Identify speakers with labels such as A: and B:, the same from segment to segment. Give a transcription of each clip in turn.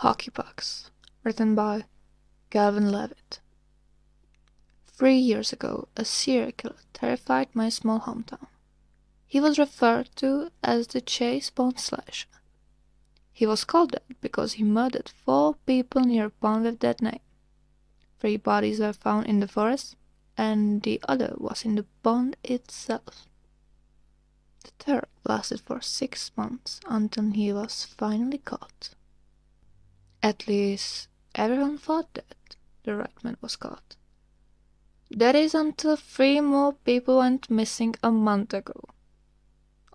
A: Hockey Pucks, written by Calvin Levitt. 3 years ago, a serial killer terrified my small hometown. He was referred to as the Chase Pond Slasher. He was called that because he murdered 4 people near a pond with that name. 3 bodies were found in the forest, and the other was in the pond itself. The terror lasted for 6 months until he was finally caught. At least, everyone thought that the right man was caught. That is until 3 more people went missing a month ago.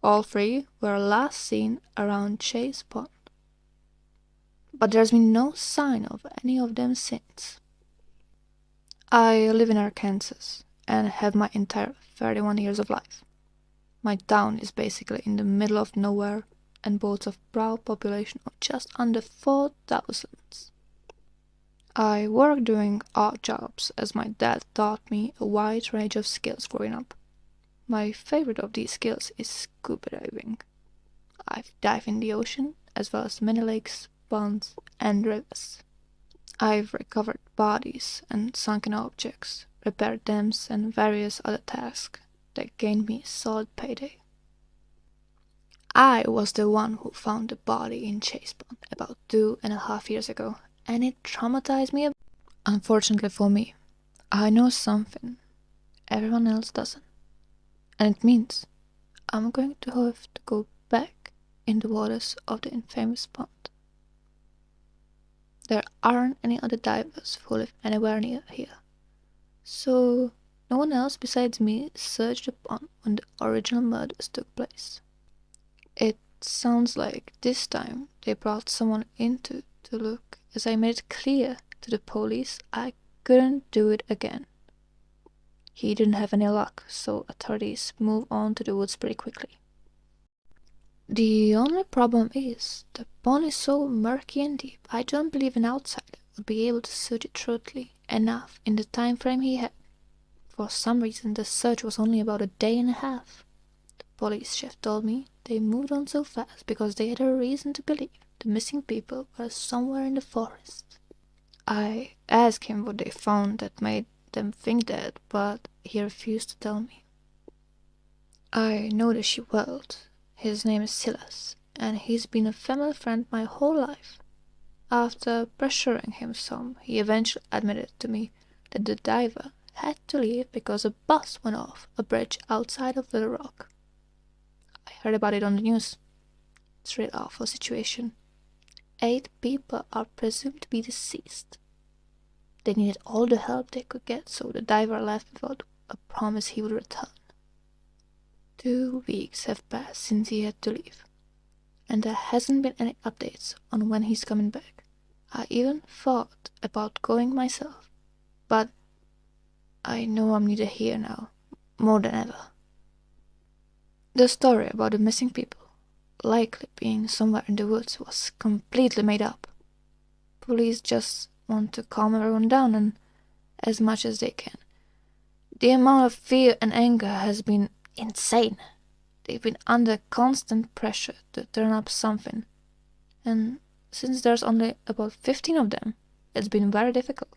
A: All 3 were last seen around Chase Pond. But there's been no sign of any of them since. I live in Arkansas and have my entire 31 years of life. My town is basically in the middle of nowhere and boasts a proud population of just under 4,000. I work doing odd jobs as my dad taught me a wide range of skills growing up. My favorite of these skills is scuba diving. I've dived in the ocean as well as many lakes, ponds, and rivers. I've recovered bodies and sunken objects, repaired dams, and various other tasks that gained me a solid payday. I was the one who found the body in Chase Pond about 2.5 years ago, and it traumatized me. Unfortunately for me, I know something everyone else doesn't, and it means I'm going to have to go back in the waters of the infamous pond. There aren't any other divers who live anywhere near here, so no one else besides me searched the pond when the original murders took place. It sounds like this time they brought someone into to look, as I made it clear to the police I couldn't do it again. He didn't have any luck, so authorities moved on to the woods pretty quickly. The only problem is, the pond is so murky and deep, I don't believe an outsider would be able to search it thoroughly enough in the time frame he had. For some reason, the search was only about a day and a half. The police chief told me they moved on so fast because they had a reason to believe the missing people were somewhere in the forest. I asked him what they found that made them think that, but he refused to tell me. I know the sheep well. His name is Silas, and he's been a family friend my whole life. After pressuring him some, he eventually admitted to me that the diver had to leave because a bus went off a bridge outside of Little Rock. I heard about it on the news. It's a real awful situation. 8 people are presumed to be deceased. They needed all the help they could get, so the diver left without a promise he would return. 2 weeks have passed since he had to leave, and there hasn't been any updates on when he's coming back. I even thought about going myself, but I know I'm needed here now, more than ever. The story about the missing people, likely being somewhere in the woods, was completely made up. Police just want to calm everyone down and as much as they can. The amount of fear and anger has been insane. They've been under constant pressure to turn up something, and since there's only about 15 of them, it's been very difficult.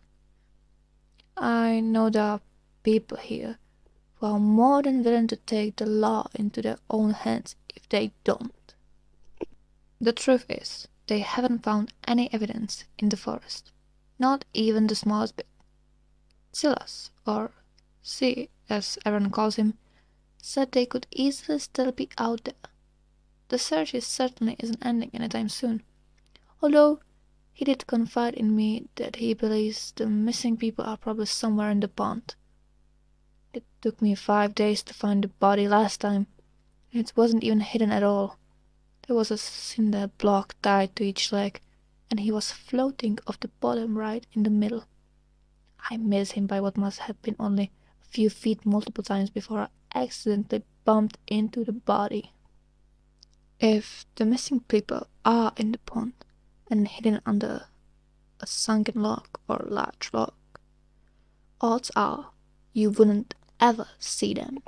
A: I know there are people here who are more than willing to take the law into their own hands if they don't. The truth is, they haven't found any evidence in the forest, not even the smallest bit. Silas, or C as everyone calls him, said they could easily still be out there. The search certainly isn't ending anytime soon, although he did confide in me that he believes the missing people are probably somewhere in the pond. It took me 5 days to find the body last time, and it wasn't even hidden at all. There was a cinder block tied to each leg, and he was floating off the bottom right in the middle. I missed him by what must have been only a few feet multiple times before I accidentally bumped into the body. If the missing people are in the pond and hidden under a sunken log or large log, odds are you wouldn't ever see them.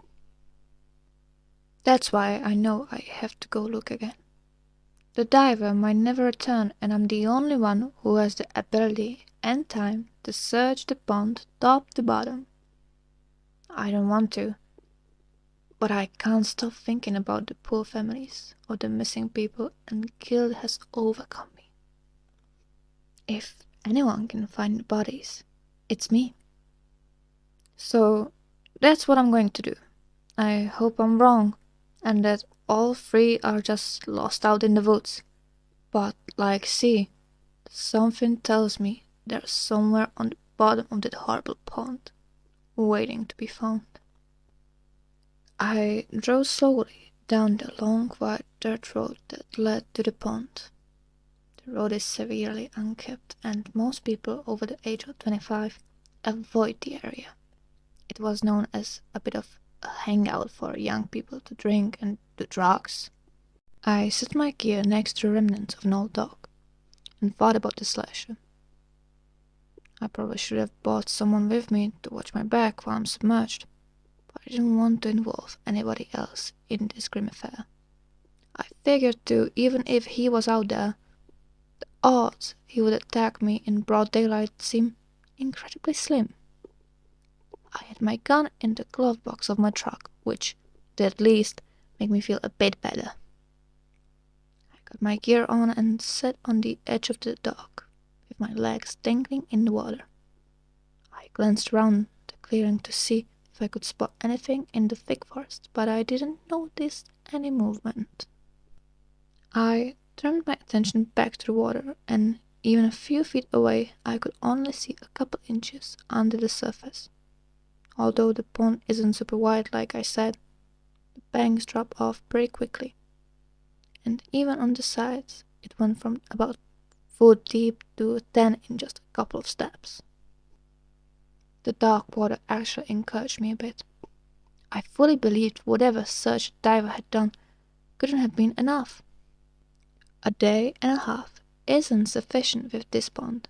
A: That's why I know I have to go look again. The diver might never return, and I'm the only one who has the ability and time to search the pond top to bottom. I don't want to, but I can't stop thinking about the poor families of the missing people, and guilt has overcome me. If anyone can find the bodies, it's me. So that's what I'm going to do. I hope I'm wrong, and that all three are just lost out in the woods. But, see, something tells me they're somewhere on the bottom of that horrible pond, waiting to be found. I drove slowly down the long white dirt road that led to the pond. The road is severely unkept, and most people over the age of 25 avoid the area. It was known as a bit of a hangout for young people to drink and do drugs. I set my gear next to the remnants of an old dog and thought about the slasher. I probably should have brought someone with me to watch my back while I'm submerged, but I didn't want to involve anybody else in this grim affair. I figured too, even if he was out there, the odds he would attack me in broad daylight seemed incredibly slim. I had my gun in the glove box of my truck, which did at least make me feel a bit better. I got my gear on and sat on the edge of the dock, with my legs dangling in the water. I glanced around the clearing to see if I could spot anything in the thick forest, but I didn't notice any movement. I turned my attention back to the water, and even a few feet away I could only see a couple inches under the surface. Although the pond isn't super wide like I said, the banks drop off pretty quickly, and even on the sides it went from about foot deep to 10 in just a couple of steps. The dark water actually encouraged me a bit. I fully believed whatever search the diver had done couldn't have been enough. A day and a half isn't sufficient with this pond.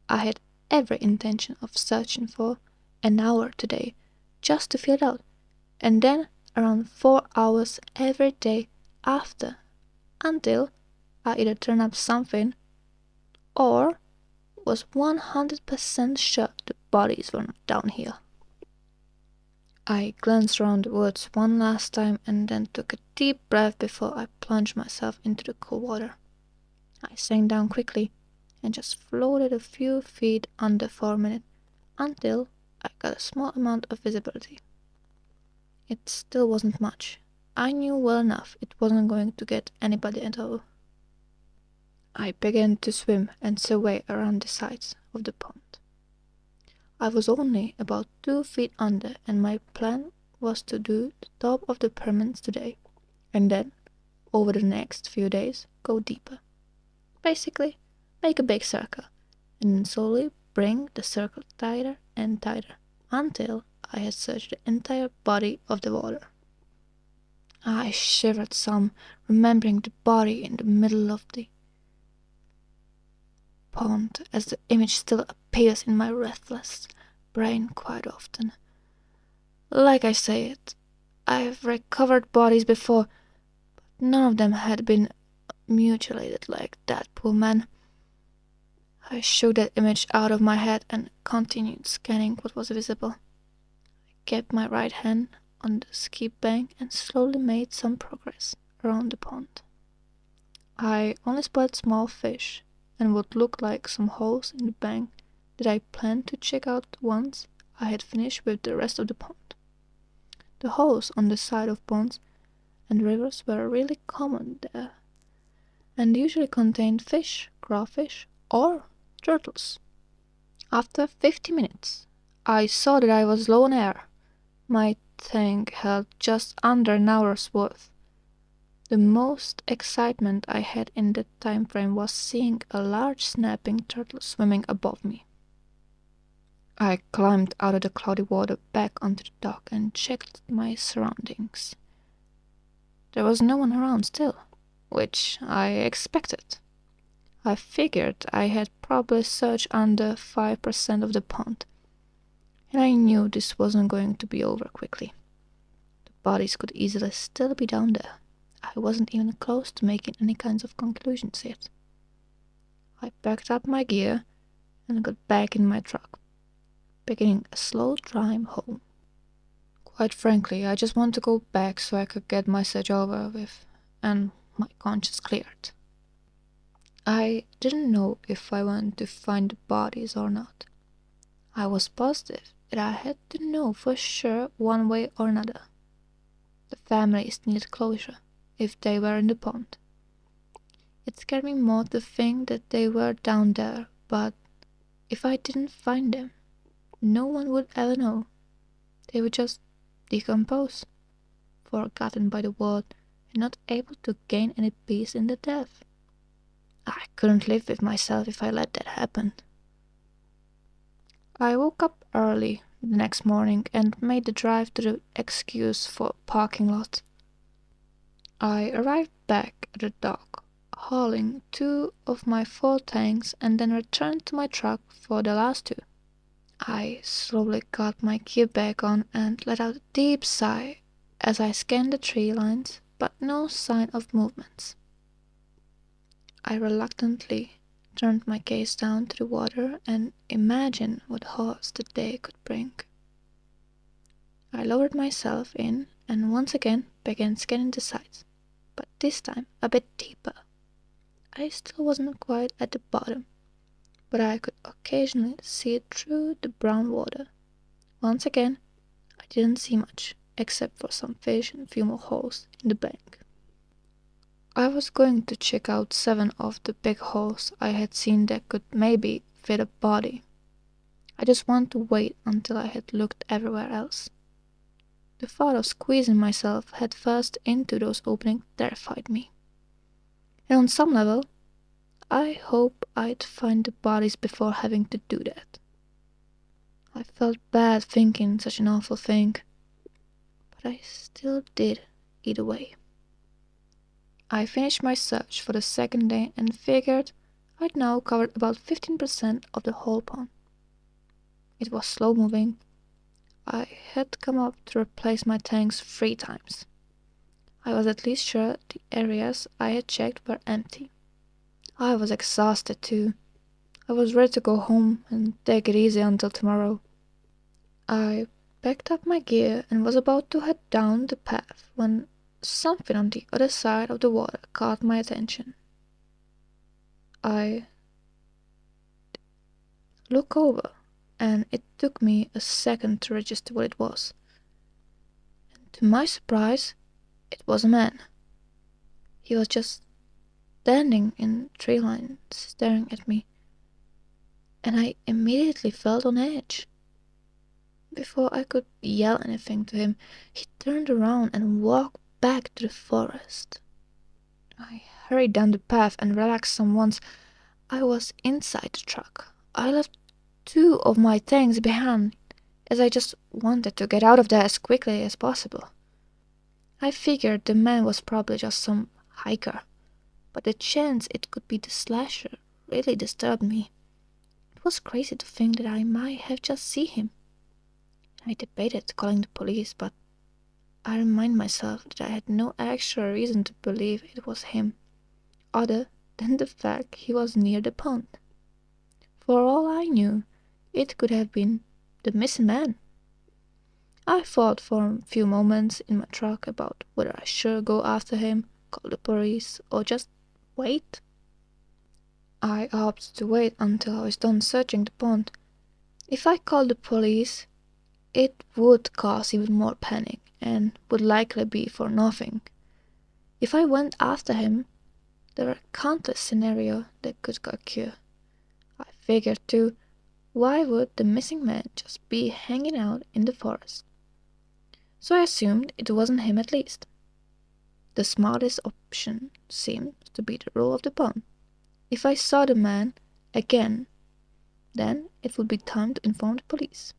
A: I had every intention of searching for an hour today just to fill it out, and then around 4 hours every day after, until I either turned up something or was 100% sure the bodies were not down here. I glanced around the woods one last time and then took a deep breath before I plunged myself into the cool water. I sank down quickly and just floated a few feet under for a minute until I got a small amount of visibility. It still wasn't much. I knew well enough it wasn't going to get anybody at all. I began to swim and survey around the sides of the pond. I was only about 2 feet under, and my plan was to do the top of the pyramids today, and then, over the next few days, go deeper. Basically, make a big circle, and then slowly bring the circle tighter and tighter, until I had searched the entire body of the water. I shivered some, remembering the body in the middle of the pond, as the image still appears in my restless brain quite often. Like I said, I've recovered bodies before, but none of them had been mutilated like that poor man. I shook that image out of my head and continued scanning what was visible. I kept my right hand on the steep bank and slowly made some progress around the pond. I only spotted small fish and what looked like some holes in the bank that I planned to check out once I had finished with the rest of the pond. The holes on the side of ponds and rivers were really common there, and usually contained fish, crawfish, or turtles. After 50 minutes, I saw that I was low on air. My tank held just under an hour's worth. The most excitement I had in that time frame was seeing a large snapping turtle swimming above me. I climbed out of the cloudy water back onto the dock and checked my surroundings. There was no one around still, which I expected. I figured I had probably searched under 5% of the pond, and I knew this wasn't going to be over quickly. The bodies could easily still be down there, I wasn't even close to making any kinds of conclusions yet. I packed up my gear and got back in my truck, beginning a slow drive home. Quite frankly, I just wanted to go back so I could get my search over with and my conscience cleared. I didn't know if I wanted to find the bodies or not. I was positive that I had to know for sure one way or another. The families needed closure if they were in the pond. It scared me more to think that they were down there, but if I didn't find them, no one would ever know. They would just decompose, forgotten by the world, and not able to gain any peace in the death. I couldn't live with myself if I let that happen. I woke up early the next morning and made the drive to the excuse for parking lot. I arrived back at the dock, hauling 2 of my 4 tanks, and then returned to my truck for the last 2. I slowly got my gear back on and let out a deep sigh as I scanned the tree lines, but no sign of movements. I reluctantly turned my gaze down to the water and imagined what horrors the day could bring. I lowered myself in and once again began scanning the sides, but this time a bit deeper. I still wasn't quite at the bottom, but I could occasionally see it through the brown water. Once again, I didn't see much, except for some fish and a few more holes in the bank. I was going to check out 7 of the big holes I had seen that could maybe fit a body. I just wanted to wait until I had looked everywhere else. The thought of squeezing myself head first into those openings terrified me. And on some level, I hope I'd find the bodies before having to do that. I felt bad thinking such an awful thing, but I still did either way. I finished my search for the second day and figured I'd now covered about 15% of the whole pond. It was slow moving. I had come up to replace my tanks 3 times. I was at least sure the areas I had checked were empty. I was exhausted too. I was ready to go home and take it easy until tomorrow. I packed up my gear and was about to head down the path when something on the other side of the water caught my attention. I looked over, and it took me a second to register what it was. And to my surprise, it was a man. He was just standing in the tree line, staring at me, and I immediately felt on edge. Before I could yell anything to him, he turned around and walked back to the forest. I hurried down the path and relaxed some once I was inside the truck. I left 2 of my tanks behind, as I just wanted to get out of there as quickly as possible. I figured the man was probably just some hiker, but the chance it could be the slasher really disturbed me. It was crazy to think that I might have just seen him. I debated calling the police, but I reminded myself that I had no actual reason to believe it was him, other than the fact he was near the pond. For all I knew, it could have been the missing man. I thought for a few moments in my truck about whether I should go after him, call the police, or just wait. I opted to wait until I was done searching the pond. If I called the police, it would cause even more panic and would likely be for nothing. If I went after him, there were countless scenarios that could occur. I figured too, why would the missing man just be hanging out in the forest? So I assumed it wasn't him at least. The smartest option seemed to be the rule of the pond. If I saw the man again, then it would be time to inform the police.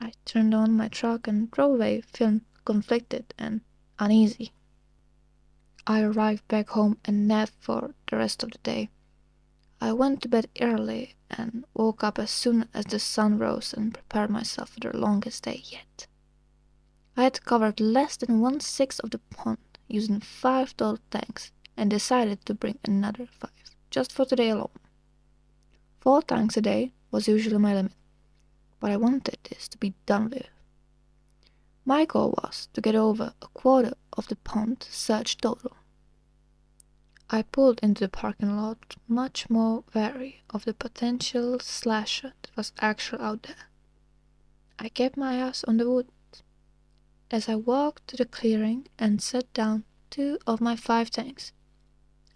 A: I turned on my truck and drove away, feeling conflicted and uneasy. I arrived back home and napped for the rest of the day. I went to bed early and woke up as soon as the sun rose and prepared myself for the longest day yet. I had covered less than 1/6 of the pond using 5 total tanks and decided to bring another 5, just for today alone. 4 tanks a day was usually my limit, but I wanted this to be done with. My goal was to get over a quarter of the pond search total. I pulled into the parking lot much more wary of the potential slasher that was actually out there. I kept my eyes on the wood. As I walked to the clearing and set down 2 of my 5 tanks,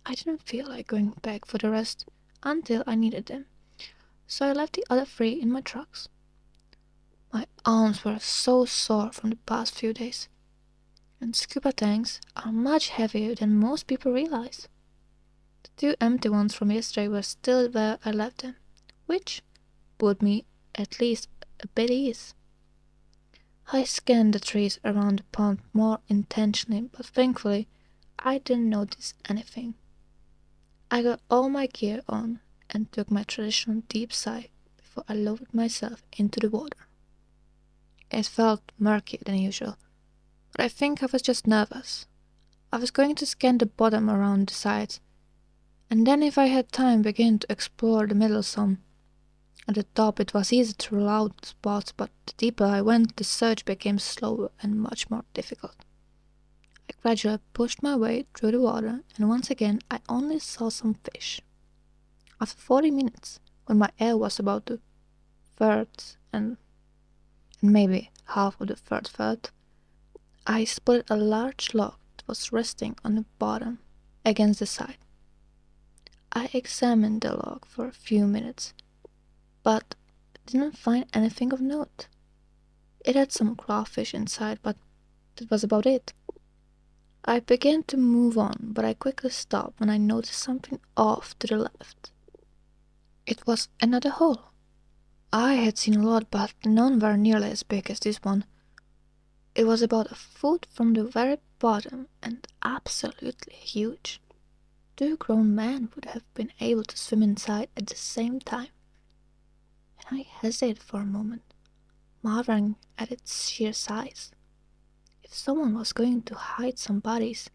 A: I didn't feel like going back for the rest until I needed them, so I left the other 3 in my trucks. My arms were so sore from the past few days, and scuba tanks are much heavier than most people realize. The 2 empty ones from yesterday were still where I left them, which put me at least a bit ease. I scanned the trees around the pond more intentionally, but thankfully I didn't notice anything. I got all my gear on and took my traditional deep sigh before I lowered myself into the water. It felt murkier than usual, but I think I was just nervous. I was going to scan the bottom around the sides, and then if I had time begin to explore the middle some. At the top it was easy to rule out spots, but the deeper I went the search became slower and much more difficult. I gradually pushed my way through the water, and once again I only saw some fish. After 40 minutes, when my air was about to third and maybe half of the third, I spotted a large log that was resting on the bottom against the side. I examined the log for a few minutes, but didn't find anything of note. It had some crawfish inside, but that was about it. I began to move on, but I quickly stopped when I noticed something off to the left. It was another hole. I had seen a lot, but none were nearly as big as this one. It was about a foot from the very bottom and absolutely huge. 2 grown men would have been able to swim inside at the same time. And I hesitated for a moment, marveling at its sheer size. If someone was going to hide some bodies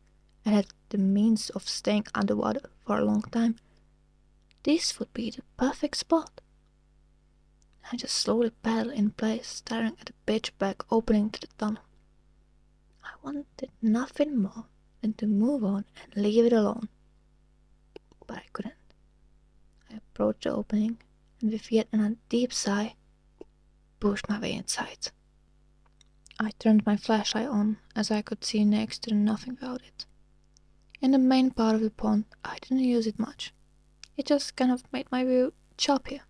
A: and had the means of staying underwater for a long time, this would be the perfect spot. I just slowly paddled in place, staring at the pitch black opening to the tunnel. I wanted nothing more than to move on and leave it alone. But I couldn't. I approached the opening, and with yet another deep sigh, pushed my way inside. I turned my flashlight on, as I could see next to nothing without it. In the main part of the pond, I didn't use it much. It just kind of made my view choppier.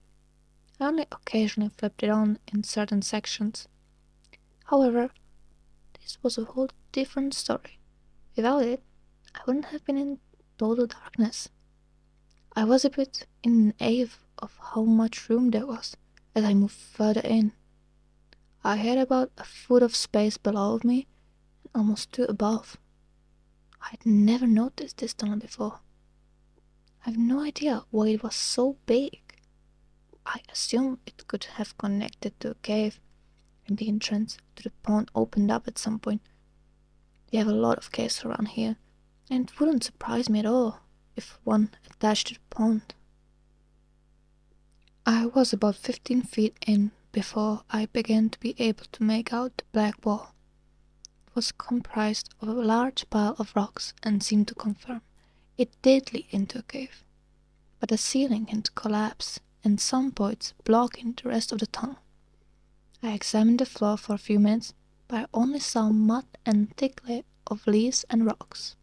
A: I only occasionally flipped it on in certain sections. However, this was a whole different story. Without it, I wouldn't have been in total darkness. I was a bit in awe of how much room there was as I moved further in. I had about a foot of space below me and almost 2 above. I'd never noticed this tunnel before. I have no idea why it was so big. I assume it could have connected to a cave, and the entrance to the pond opened up at some point. We have a lot of caves around here, and it wouldn't surprise me at all if one attached to the pond. I was about 15 feet in before I began to be able to make out the black wall. It was comprised of a large pile of rocks and seemed to confirm it did lead into a cave, but the ceiling had collapsed and some points blocking the rest of the tunnel. I examined the floor for a few minutes, but I only saw mud and thick layer of leaves and rocks.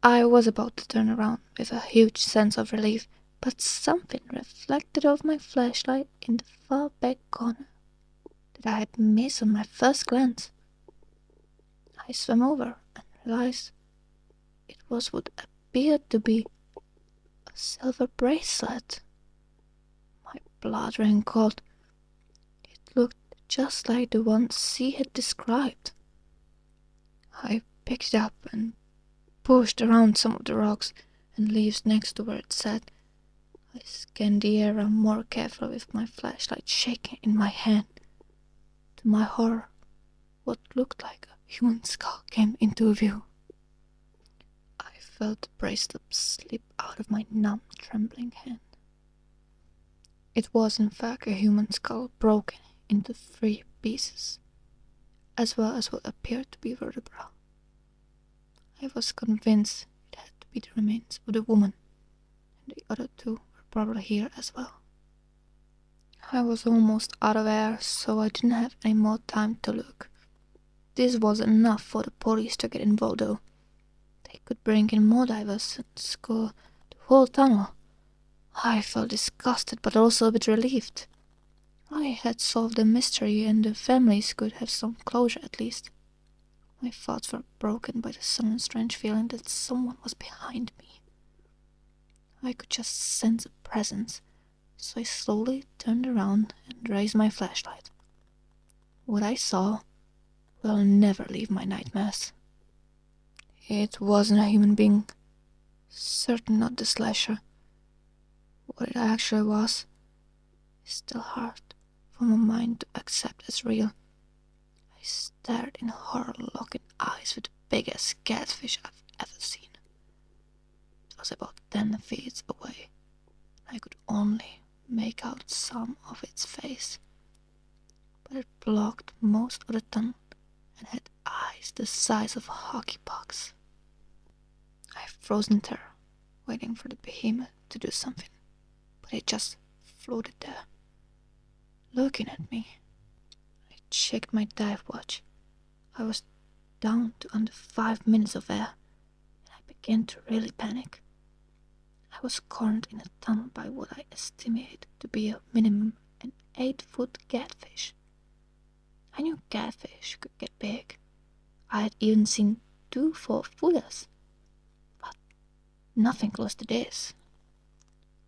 A: I was about to turn around with a huge sense of relief, but something reflected off my flashlight in the far back corner that I had missed on my first glance. I swam over and realized it was what appeared to be a silver bracelet. My blood ran cold. It looked just like the one C had described. I picked it up and pushed around some of the rocks and leaves next to where it sat. I scanned the area more carefully with my flashlight shaking in my hand. To my horror, what looked like a human skull came into view. felt the bracelet slip out of my numb, trembling hand. It was in fact a human skull broken into 3 pieces, as well as what appeared to be vertebra. I was convinced it had to be the remains of the woman, and the other 2 were probably here as well. I was almost out of air, so I didn't have any more time to look. This was enough for the police to get involved, though. They could bring in more divers and scour the whole tunnel. I felt disgusted, but also a bit relieved. I had solved the mystery, and the families could have some closure at least. My thoughts were broken by the sudden strange feeling that someone was behind me. I could just sense a presence, so I slowly turned around and raised my flashlight. What I saw will never leave my nightmares. It wasn't a human being, certainly not the slasher. What it actually was is still hard for my mind to accept as real. I stared in horror-looking eyes with the biggest catfish I've ever seen. It was about 10 feet away, and I could only make out some of its face, but it blocked most of the tunnel and had eyes the size of hockey pucks. I froze in terror, waiting for the behemoth to do something, but it just floated there, looking at me. I checked my dive watch. I was down to under 5 minutes of air, and I began to really panic. I was cornered in a tunnel by what I estimated to be a minimum an 8-foot catfish. I knew catfish could get big. I had even seen 2 4-footers, but nothing close to this.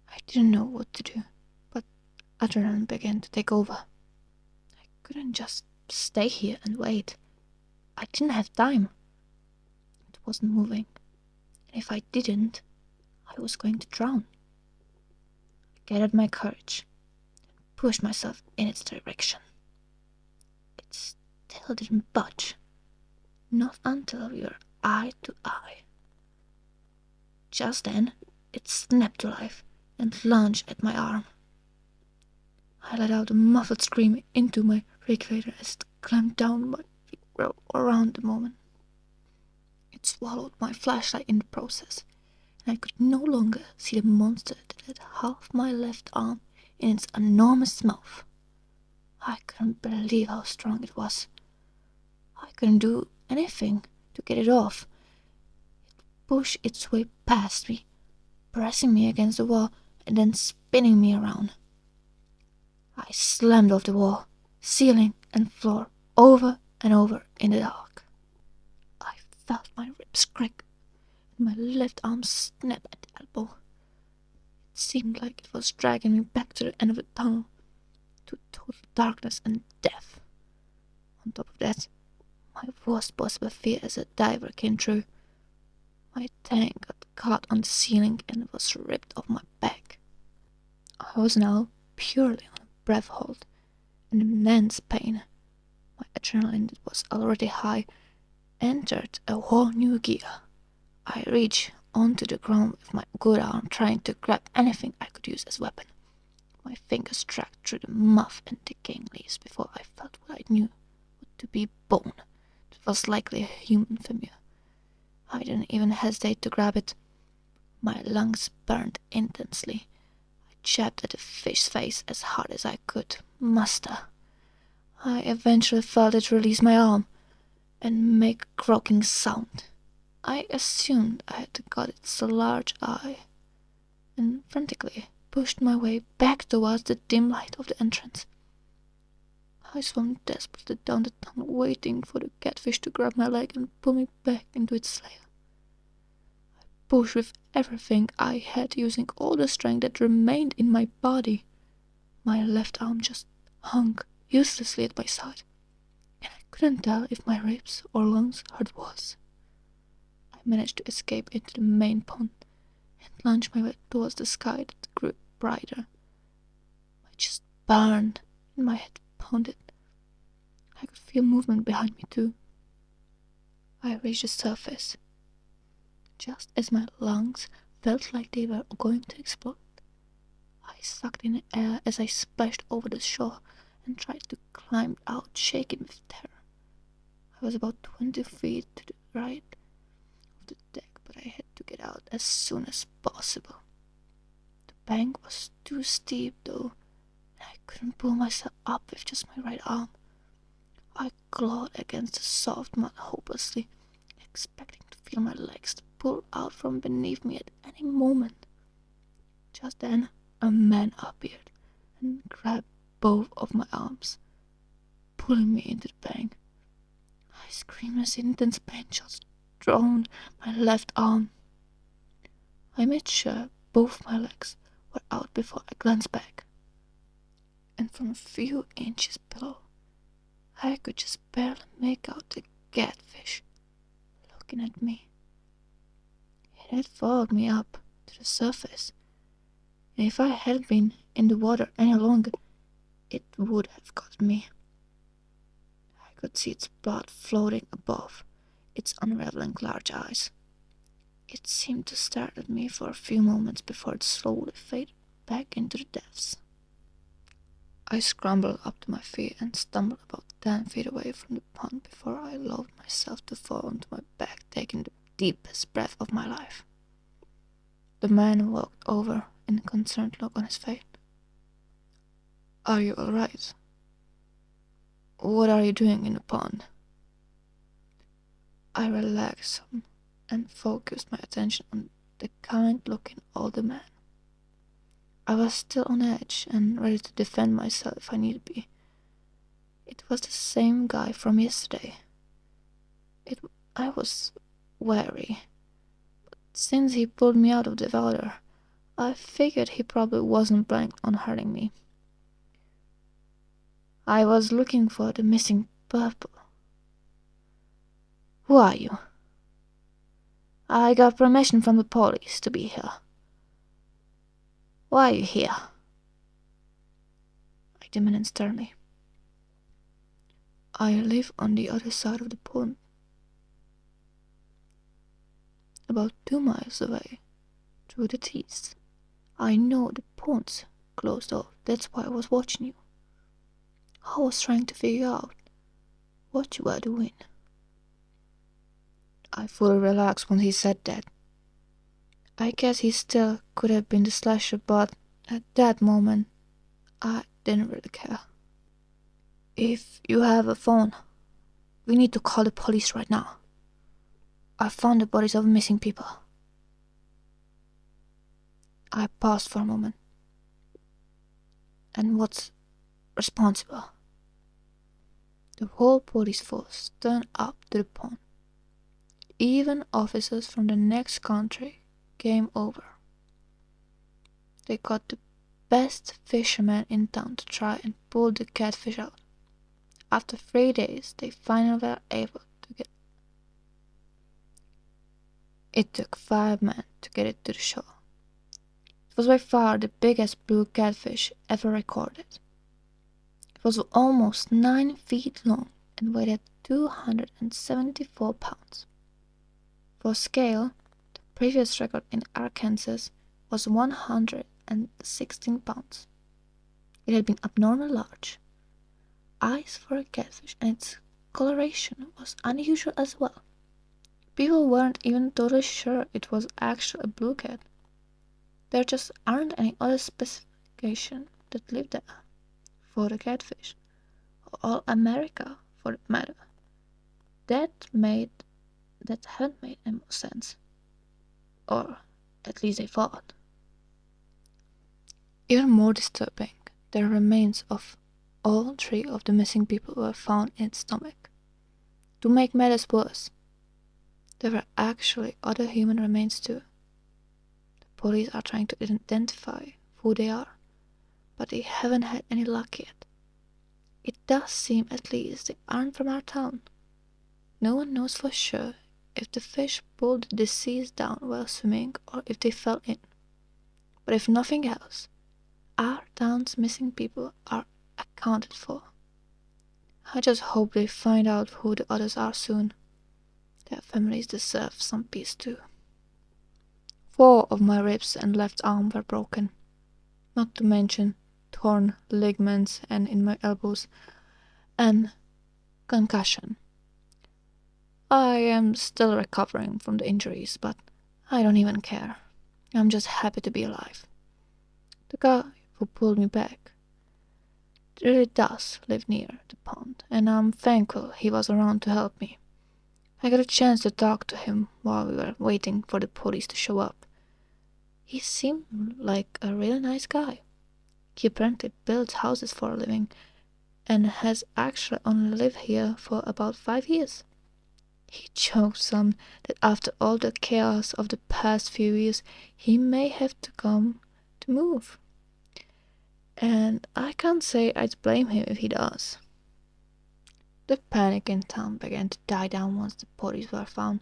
A: I didn't know what to do, but adrenaline began to take over. I couldn't just stay here and wait. I didn't have time. It wasn't moving, and if I didn't, I was going to drown. I gathered my courage and pushed myself in its direction. It still didn't budge, not until we were eye to eye. Just then, it snapped to life and lunged at my arm. I let out a muffled scream into my recreator as it clamped down my feet around the moment. It swallowed my flashlight in the process, and I could no longer see the monster that had half my left arm in its enormous mouth. I couldn't believe how strong it was. I couldn't do anything to get it off. It pushed its way past me, pressing me against the wall and then spinning me around. I slammed off the wall, ceiling and floor over and over in the dark. I felt my ribs crack and my left arm snap at the elbow. It seemed like it was dragging me back to the end of the tunnel, to total darkness and death. On top of that, my worst possible fear as a diver came true. My tank got caught on the ceiling and was ripped off my back. I was now purely on a breath hold and immense pain. My adrenaline, that was already high, entered a whole new gear. I reached onto the ground with my good arm, trying to grab anything I could use as a weapon. My fingers dragged through the muff and decaying leaves before I felt what I knew to be bone. It was likely a human femur. I didn't even hesitate to grab it. My lungs burned intensely. I jabbed at the fish's face as hard as I could muster. I eventually felt it release my arm and make a croaking sound. I assumed I had got its large eye, and frantically pushed my way back towards the dim light of the entrance. I swam desperately down the tunnel, waiting for the catfish to grab my leg and pull me back into its lair. I pushed with everything I had, using all the strength that remained in my body. My left arm just hung uselessly at my side, and I couldn't tell if my ribs or lungs hurt worse. I managed to escape into the main pond and launched my way towards the sky that grew brighter. My chest burned and my head pounded. I could feel movement behind me too. I reached the surface. Just as my lungs felt like they were going to explode, I sucked in air as I splashed over the shore and tried to climb out, shaking with terror. I was about 20 feet to the right of the deck, but I had to get out as soon as possible. The bank was too steep, though, and I couldn't pull myself up with just my right arm. I clawed against the soft mud hopelessly, expecting to feel my legs pull out from beneath me at any moment. Just then, a man appeared and grabbed both of my arms, pulling me into the bank. I screamed as intense pain just drawn my left arm. I made sure both my legs were out before I glanced back, and from a few inches below, I could just barely make out the catfish looking at me. It had followed me up to the surface, and if I had been in the water any longer, it would have got me. I could see its blood floating above its unraveling large eyes. It seemed to stare at me for a few moments before it slowly faded back into the depths. I scrambled up to my feet and stumbled about 10 feet away from the pond before I allowed myself to fall onto my back, taking the deepest breath of my life. The man walked over, in a concerned look on his face. "Are you all right? What are you doing in the pond?" I relaxed some and focused my attention on the kind-looking older man. I was still on edge and ready to defend myself if I need be. It was the same guy from yesterday. I was wary, but since he pulled me out of the water, I figured he probably wasn't planning on hurting me. "I was looking for the missing purple." "Who are you?" "I got permission from the police to be here." "Why are you here?" I demanded sternly. "I live on the other side of the pond, about 2 miles away, through the trees. I know the pond's closed off, that's why I was watching you. I was trying to figure out what you were doing." I fully relaxed when he said that. I guess he still could have been the slasher, but at that moment, I didn't really care. "If you have a phone, we need to call the police right now. I found the bodies of missing people." I paused for a moment. "And what's responsible?" The whole police force turned up to the pond. Even officers from the next country came over. They got the best fishermen in town to try and pull the catfish out. After 3 days, they finally were able to get it. It took 5 men to get it to the shore. It was by far the biggest blue catfish ever recorded. It was almost 9 feet long and weighed 274 pounds. For scale, the previous record in Arkansas was 116 pounds. It had been abnormally large. Eyes for a catfish, and its coloration was unusual as well. People weren't even totally sure it was actually a blue cat. There just aren't any other specifications that live there for the catfish, or all America for that matter, that haven't made any more sense. Or at least they thought. Even more disturbing, the remains of all 3 of the missing people were found in its stomach. To make matters worse, there were actually other human remains too. The police are trying to identify who they are, but they haven't had any luck yet. It does seem at least they aren't from our town. No one knows for sure if the fish pulled the deceased down while swimming or if they fell in. But if nothing else, our town's missing people are accounted for. I just hope they find out who the others are soon. Their families deserve some peace too. 4 of my ribs and left arm were broken, not to mention torn ligaments and in my elbows and concussion. I am still recovering from the injuries, but I don't even care. I'm just happy to be alive. The guy who pulled me back really does live near the pond, and I'm thankful he was around to help me. I got a chance to talk to him while we were waiting for the police to show up. He seemed like a really nice guy. He apparently builds houses for a living and has actually only lived here for about 5 years. He joked some that after all the chaos of the past few years, he may have to come to move. And I can't say I'd blame him if he does. The panic in town began to die down once the bodies were found.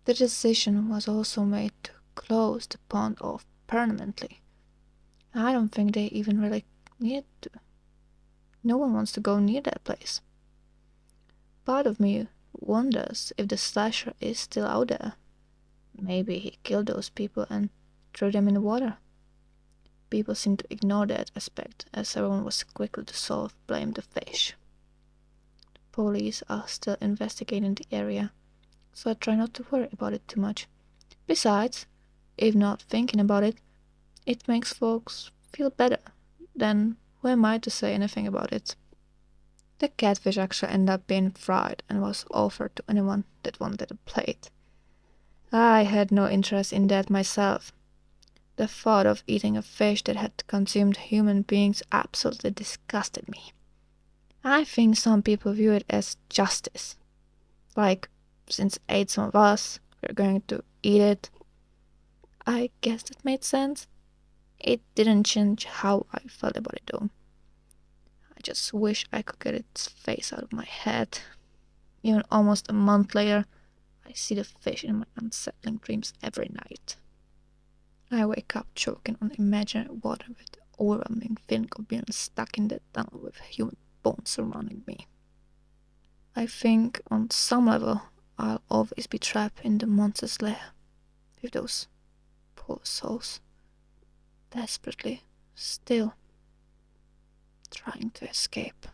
A: The decision was also made to close the pond off permanently. I don't think they even really need to. No one wants to go near that place. Part of me wonders if the slasher is still out there. Maybe he killed those people and threw them in the water. People seem to ignore that aspect, as everyone was quickly to blame the fish. The police are still investigating the area, so I try not to worry about it too much. Besides, if not thinking about it, it makes folks feel better. Then who am I to say anything about it? The catfish actually ended up being fried and was offered to anyone that wanted a plate. I had no interest in that myself. The thought of eating a fish that had consumed human beings absolutely disgusted me. I think some people view it as justice. Like, since it ate some of us, we're going to eat it. I guess that made sense. It didn't change how I felt about it though. I just wish I could get its face out of my head. Even almost a month later, I see the fish in my unsettling dreams every night. I wake up choking on imaginary water with the overwhelming feeling of being stuck in that tunnel with human bones surrounding me. I think on some level I'll always be trapped in the monster's lair with those poor souls, desperately, still trying to escape.